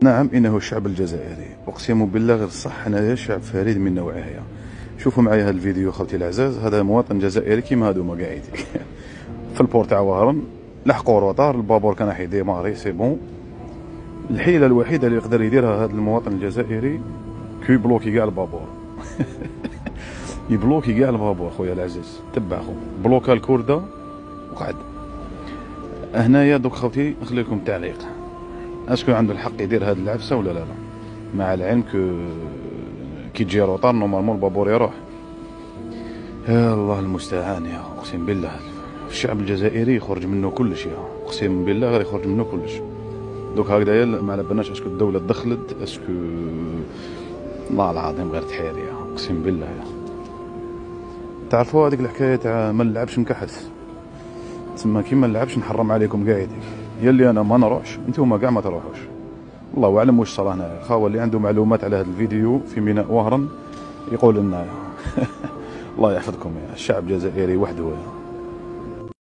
نعم، إنه الشعب الجزائري، أقسم بالله غير الصح أنايا شعب فريد من نوعه. شوفوا معايا هذا الفيديو خوتي العزاز. هذا مواطن جزائري كيما هادوما قاعدين في البور تاع وهران، لحقوا روطار، البابور كان راح يديماري سي بون. الحيلة الوحيدة اللي يقدر يديرها هذا المواطن الجزائري كي يبلوكي كاع البابور يبلوكي كاع البابور خويا العزيز. تبع خو بلوكا الكردة وقعد هنايا. دوك خوتي نخلي لكم تعليق، اسكو عنده الحق يدير هاد العفسه ولا لا؟ مع العلم كي تجي روطار نورمالمون البابور يروح. يا الله المستعان. يا اقسم بالله الشعب الجزائري يخرج منه كلش، يا اقسم بالله غير يخرج منه كلش. دوك هكذايا ما على بالناش اسكو الدوله دخلت، اسكو الله العظيم غير تحير. يا اقسم بالله. يا تعرفوا هذيك الحكايه تاع ما نلعبش نكحس، تسمى كي ما نلعبش نحرم عليكم قاعدين. يلي انا ما نروحش انتوما كاع ما تروحوش. الله اعلم واش صرا هنا. خاوه اللي عنده معلومات على هذا الفيديو في ميناء وهران يقول لنا. الله يحفظكم. يا الشعب الجزائري وحده.